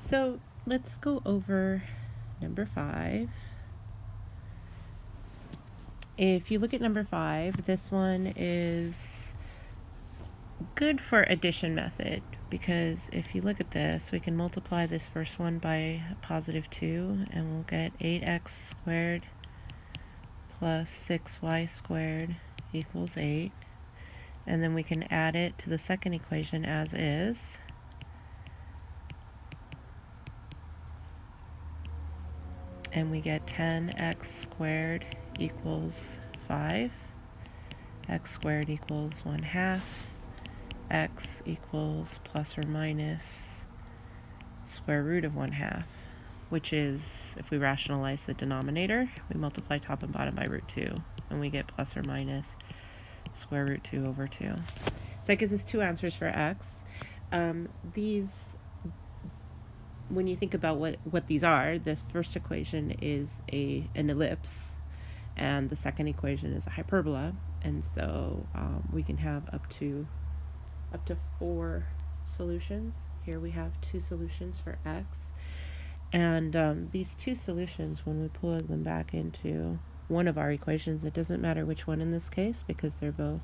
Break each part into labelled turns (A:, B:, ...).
A: So let's go over number 5. If you look at number 5, this one is good for addition method, because if you look at this, we can multiply this first one by positive 2, and we'll get 8x squared plus 6y squared equals 8. And then we can add it to the second equation as is. And we get 10x squared equals 5. X squared equals 1/2. X equals plus or minus square root of 1/2, which is, if we rationalize the denominator, we multiply top and bottom by root 2, and we get plus or minus square root 2 over 2. So that gives us two answers for x. These, when you think about what these are, the first equation is an ellipse, and the second equation is a hyperbola, and so we can have up to 4 solutions. Here we have 2 solutions for x, and these 2 solutions, when we pull them back into one of our equations, it doesn't matter which one in this case, because they're both,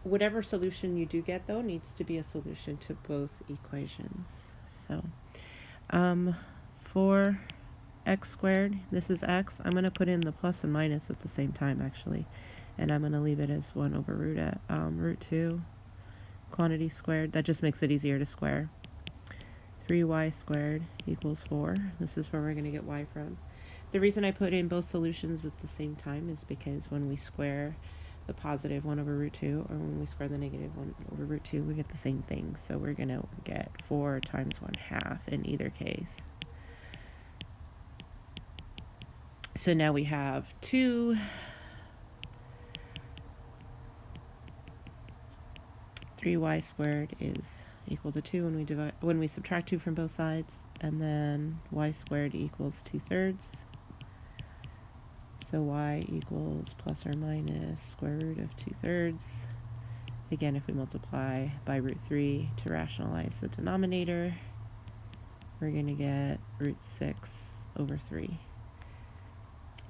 A: whatever solution you do get though needs to be a solution to both equations. So for x squared, this is x, I'm going to put in the plus and minus at the same time actually, and I'm going to leave it as 1 over root 2 quantity squared. That just makes it easier to square. 3y squared equals 4. This is where we're going to get y from. The reason I put in both solutions at the same time is because when we square the positive 1 over root 2, or when we square the negative 1 over root 2, we get the same thing. So we're going to get 4 times 1/2 in either case. So now we have 2 3y squared is equal to 2 when we subtract 2 from both sides, and then y squared equals 2/3. So y equals plus or minus square root of 2/3. Again, if we multiply by root 3 to rationalize the denominator, we're going to get root 6 over 3.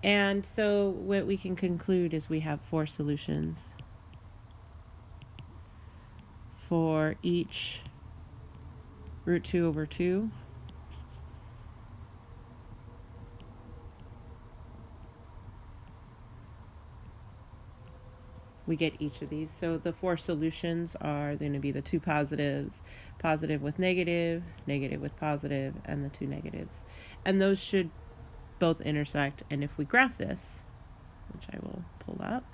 A: And so what we can conclude is we have 4 solutions for each root 2 over 2. We get each of these. So the 4 solutions are going to be the 2 positives, positive with negative, negative with positive, and the 2 negatives. And those should both intersect. And if we graph this, which I will pull up,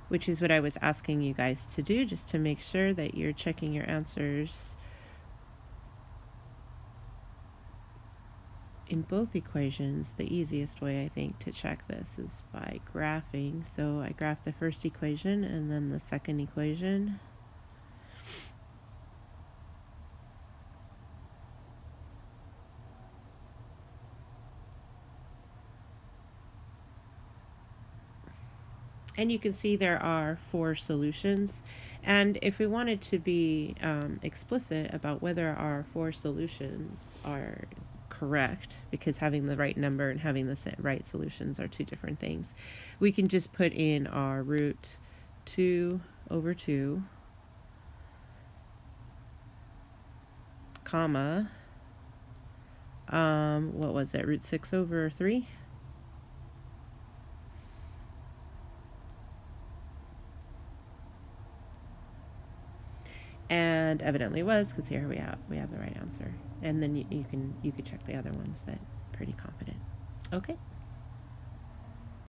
A: which is what I was asking you guys to do, just to make sure that you're checking your answers in both equations. The easiest way, I think, to check this is by graphing. So I graph the first equation and then the second equation. And you can see there are 4 solutions. And if we wanted to be explicit about whether our 4 solutions are correct, because having the right number and having the right solutions are 2 different things, we can just put in our root 2 over 2, comma, what was it, root 6 over 3? And evidently was, because here we have the right answer. And then you could check the other ones, that pretty confident. Okay.